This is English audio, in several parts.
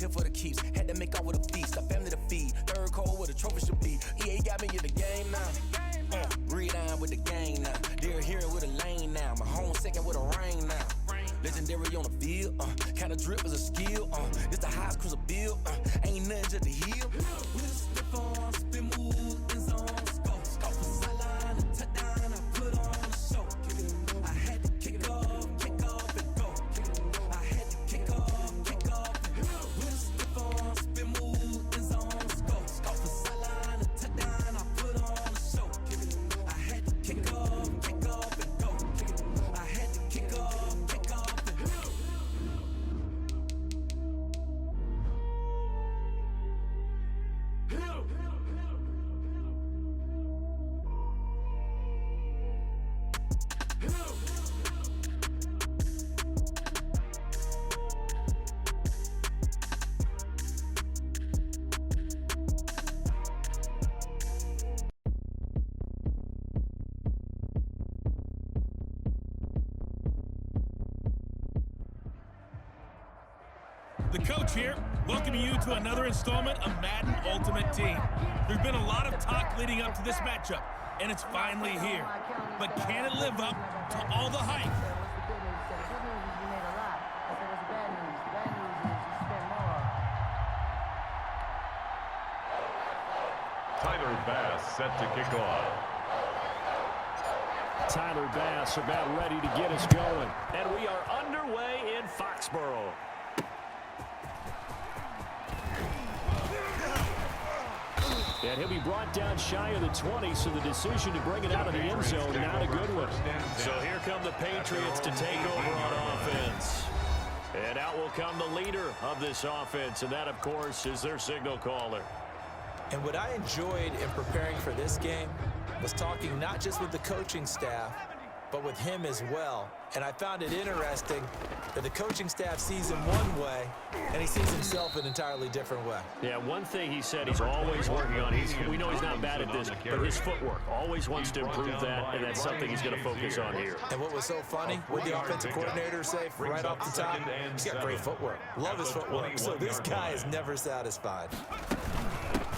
here for the keeps. Had to make out with a feast, a family to feed. Third cold where the trophy should be. EA got me in the game now. Read on with the game now. They're here with a lane now. My home second with a rain now. Legendary on the field, kinda drip is a skill, this the highest cruiser bill, ain't nothing just to heal. With a stiff on, spin move, in zone, scope for sideline, and touchdown, I put on a show. I had to kick off and go. I had to kick off and go. With a stiff on, spin move, in zone, scope for sideline, and touchdown, I put on a show. I had to kick off and go. I had to kick off. The coach here, welcoming you to another installment of Madden Ultimate Team. There's been a lot of talk leading up to this matchup, and it's finally here. But can it live up to all the hype? Tyler Bass set to kick off. Tyler Bass about ready to get us going. And we are underway in Foxborough. And he'll be brought down shy of the 20, so the decision to bring it out of the end zone, not a good one. So here come the Patriots to take over on offense. And out will come the leader of this offense, and that, of course, is their signal caller. And what I enjoyed in preparing for this game was talking not just with the coaching staff, but with him as well. And I found it interesting that the coaching staff sees him one way, and he sees himself an entirely different way. Yeah, one thing he said he's always working on, we know he's not bad at this, but his footwork, always wants to improve that, and that's something he's going to focus on here. And what was so funny, what the offensive coordinator say right off the top, he's got great footwork. Love his footwork. So this guy is never satisfied.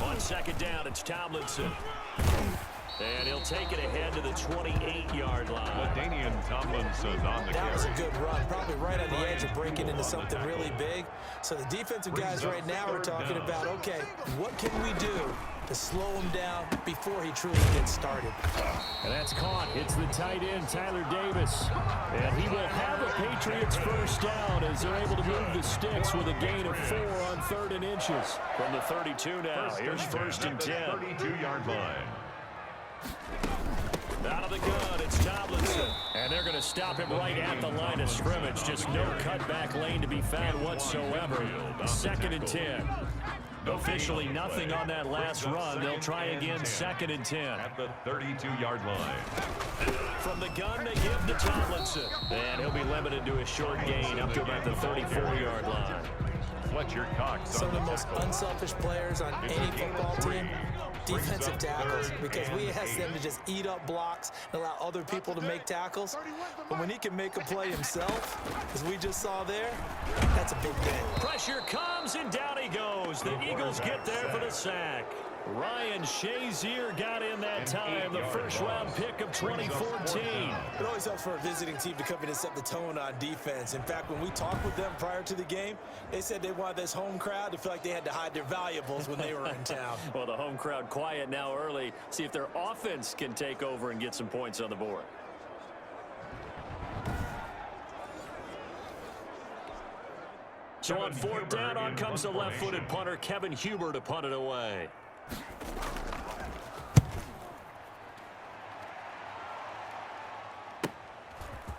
On second down, it's Tomlinson. And he'll take it ahead to the 28-yard line. LaDainian Tomlinson on the carry. That was a good run, probably right on the edge of breaking into something really big. So the defensive guys right now are talking about, okay, what can we do to slow him down before he truly gets started? And that's caught. It's the tight end, Tyler Davis. And he will have a Patriots first down as they're able to move the sticks with a gain of 4 on 3rd and inches. From the 32 now, here's 1st and 10. 32-yard line. Out of the gun, it's Tomlinson. And they're going to stop him right at the line of scrimmage. Just no cutback lane to be found whatsoever. 2nd and 10. Officially nothing on that last run. They'll try again, 2nd and 10. At the 32-yard line. From the gun, they give to Tomlinson. And he'll be limited to a short gain up to about the 34-yard line. Fletcher Cox. Some of the most unselfish players on any football team, defensive tackles, because we ask them to just eat up blocks and allow other people to make tackles. But when he can make a play himself, as we just saw there, that's a big thing. Pressure comes, and down he goes. The Eagles get there for the sack. Ryan Shazier got in that time, the first-round pick of 2014. It always helps for a visiting team to come in and set the tone on defense. In fact, when we talked with them prior to the game, they said they wanted this home crowd to feel like they had to hide their valuables when they were in town. Well, the home crowd quiet now early. See if their offense can take over and get some points on the board. So on 4th down, on comes the left-footed punter, Kevin Huber, to punt it away.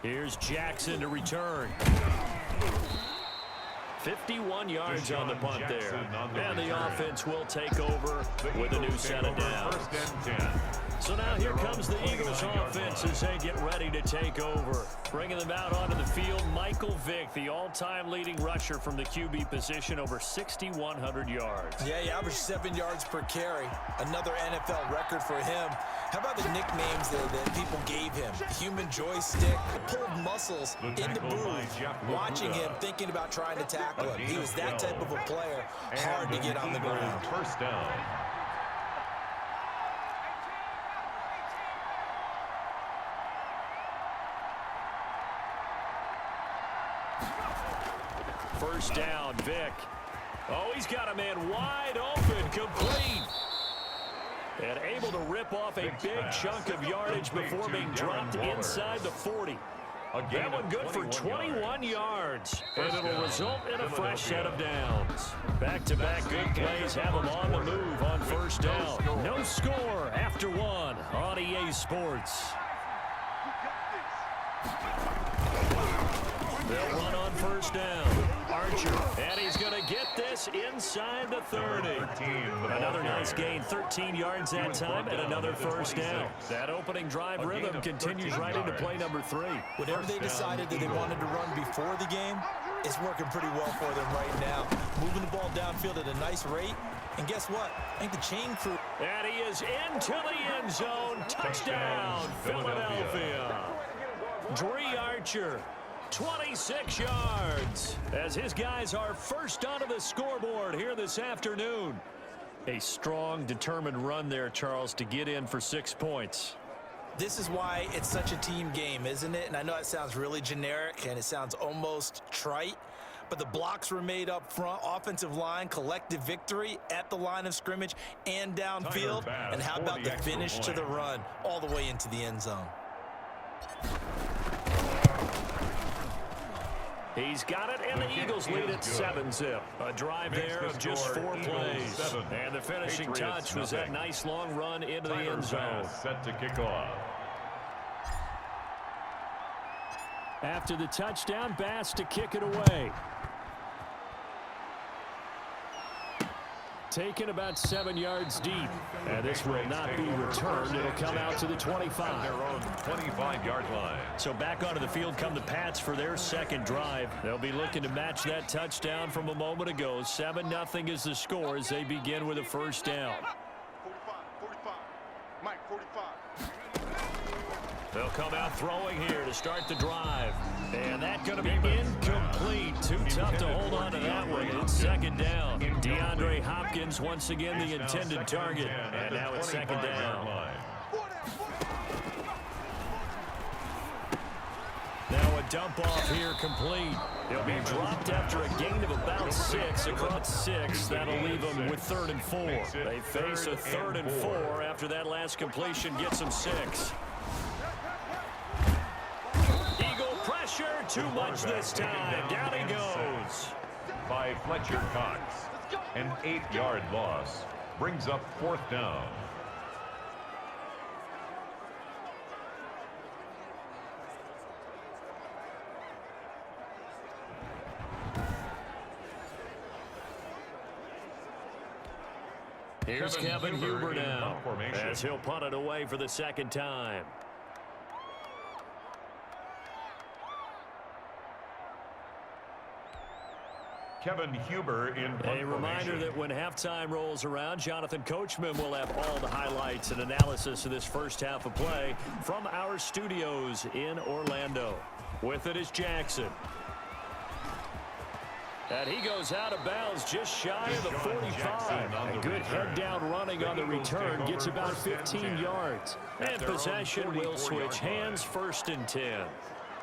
Here's Jackson to return. 51 yards on the punt there. And the offense will take over with a new set of downs. So now here comes the Eagles offense as they get ready to take over. Bringing them out onto the field, Michael Vick, the all-time leading rusher from the QB position, over 6,100 yards. Yeah, he averaged 7 yards per carry. Another NFL record for him. How about the nicknames that people gave him? Human joystick, pulled muscles in the booth, watching him, thinking about trying to tackle tackle him. He was that type of a player, hard to get on the ground. First down. First down, Vic. Oh, he's got a man wide open, complete. And able to rip off a big chunk of yardage before being dropped inside the 40. That one good for 21 yards. And it'll result in a fresh set of downs. Back-to-back good plays have them on the move on first down. No score after one on EA Sports. They'll run on first down. Archer, and he's going to get this inside the 30. Another nice gain, 13 yards that time, and another first down. That opening drive rhythm continues right into play number 3. Whatever they decided that they wanted to run before the game, it's working pretty well for them right now. Moving the ball downfield at a nice rate, and guess what? I think the chain crew... And he is into the end zone. Touchdown, Philadelphia. Dree Archer. 26 yards as his guys are first onto the scoreboard here this afternoon. A strong, determined run there, Charles, to get in for 6 points. This is why it's such a team game, isn't it? And I know it sounds really generic and it sounds almost trite, but the blocks were made up front, offensive line, collective victory at the line of scrimmage and downfield. And how about the finish to the run all the way into the end zone? He's got it, and the Eagles lead at 7-zip. A drive there of just 4 plays. And the finishing touch was that nice long run into the end zone. Set to kick off. After the touchdown, Bass to kick it away. Taken about 7 yards deep. And this will not be returned. It'll come out to the 25. Their own 25-yard line. So back onto the field come the Pats for their second drive. They'll be looking to match that touchdown from a moment ago. 7-0 is the score as they begin with a first down. 45. Mike, 45. They'll come out throwing here to start the drive. And that's going to be incomplete. Too tough to hold on to that one. It's second down. DeAndre Hopkins once again the intended target. And now it's second down. Now a dump off here complete. He'll be dropped after a gain of about 6 across 6. That'll leave them with 3rd and 4. They face a 3rd and 4 after that last completion gets them 6. Pressure too much this time. Down he goes. By Fletcher Cox. An 8-yard loss. Brings up 4th down. Here's Kevin Huber now as he'll punt it away for the second time. Kevin Huber in punt A reminder that when halftime rolls around, Jonathan Coachman will have all the highlights and analysis of this first half of play from our studios in Orlando. With it is Jackson. And he goes out of bounds just shy of the 45. A good head-down running on the return gets about 15 yards. And possession will switch hands, 1st and 10.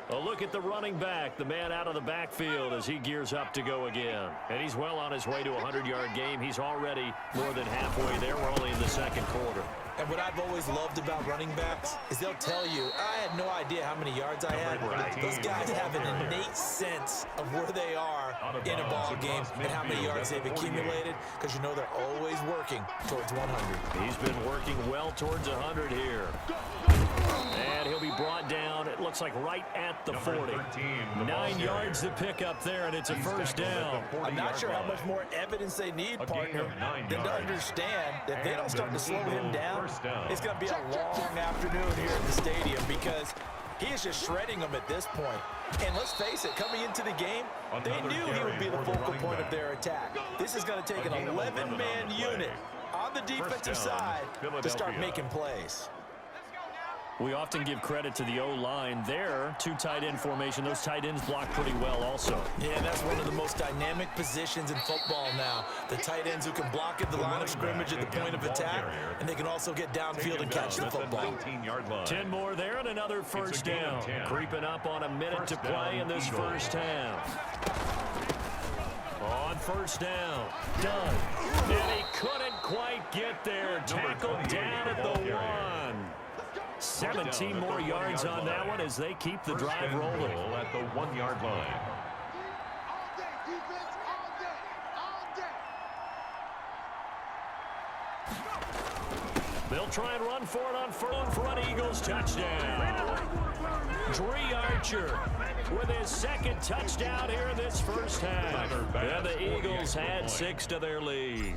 A look at the running back, the man out of the backfield as he gears up to go again. And he's well on his way to a 100-yard game. He's already more than halfway there. We're only in the second quarter. And what I've always loved about running backs is they'll tell you, I had no idea how many yards I had. Those guys have an innate sense of where they are in a ball game and how many yards they've accumulated, because you know they're always working towards 100. He's been working well towards 100 here. And he'll be brought down, it looks like right at the 40. 9 yards to pick up there, and it's a first down. I'm not sure how much more evidence they need, partner, than to understand that if they don't start to slow him down, it's going to be a long afternoon here at the stadium, because he is just shredding them at this point. And let's face it, coming into the game, they knew he would be the focal point of their attack. This is going to take an 11-man unit on the defensive side to start making plays. We often give credit to the O-line there. Two tight end formation. Those tight ends block pretty well also. Yeah, that's one of the most dynamic positions in football now. The tight ends who can block at the line of scrimmage at the point of attack, and they can also get downfield and catch the football. 10 more there and another first down. Creeping up on a minute to play in this first half. On first down, done. And he couldn't quite get there. Tackled down at the 1. 17 more yards on that one as they keep the drive rolling. At the 1-yard line. They'll try and run for it on front. Eagles touchdown. Dree Archer with his second touchdown here in this first half. And the Eagles had 6 to their lead.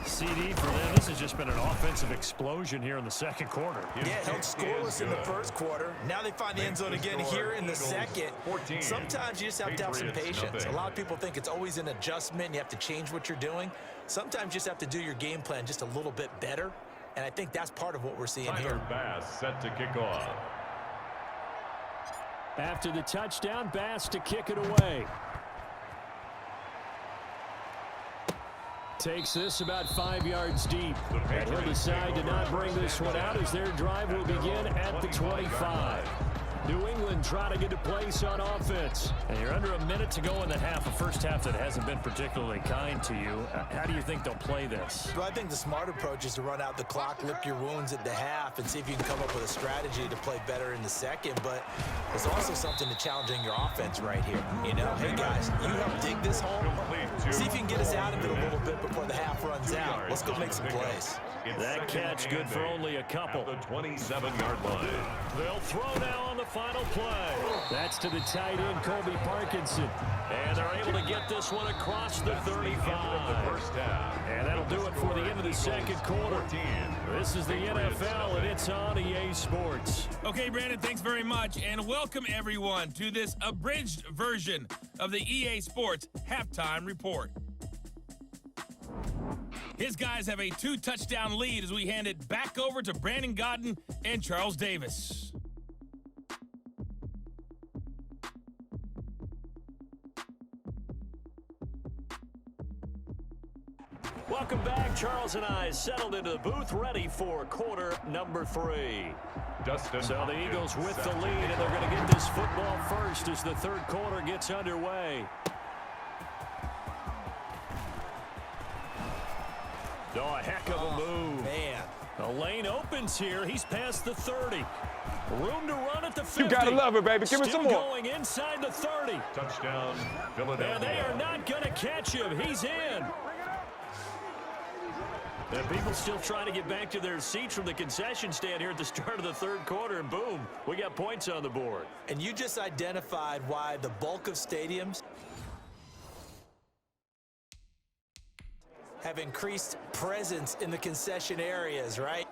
CD for them. This has just been an offensive explosion here in the second quarter. Yeah, held scoreless in the first quarter. Now they find the end zone again here in the second. Sometimes you just have to have some patience. A lot of people think it's always an adjustment. You have to change what you're doing. Sometimes you just have to do your game plan just a little bit better. And I think that's part of what we're seeing here. Bass set to kick off. After the touchdown, Bass to kick it away. Takes this about 5 yards deep. And he'll decide to not bring this one out as their drive will begin at the 25. New England trying to get a place on offense. And you're under a minute to go in the half, a first half that hasn't been particularly kind to you. How do you think they'll play this? Well, I think the smart approach is to run out the clock, lick your wounds at the half, and see if you can come up with a strategy to play better in the second. But there's also something to challenging your offense right here. You know, hey, guys, you help dig this hole. See if you can get us out of it a little bit before the half runs out. Let's go make some plays. That catch good for only a couple. At the 27-yard line. They'll throw now on the final play. That's to the tight end, Colby Parkinson. And they're able to get this one across the 35. And that'll do it for the end of the second quarter. This is the NFL, and it's on EA Sports. Okay, Brandon, thanks very much. And welcome, everyone, to this abridged version of the EA Sports Halftime Report. His guys have a 2-touchdown lead as we hand it back over to Brandon Godden and Charles Davis. Welcome back. Charles and I settled into the booth, ready for quarter number 3. So the Eagles with the lead, and they're going to get this football first as the third quarter gets underway. Oh, a heck of a move. Man. The lane opens here. He's past the 30. Room to run at the 50. You gotta love it, baby. Give me some more. Going inside the 30. Touchdown, Philadelphia. And they are not going to catch him. He's in. And people still trying to get back to their seats from the concession stand here at the start of the third quarter, and boom, we got points on the board. And you just identified why the bulk of stadiums have increased presence in the concession areas, right?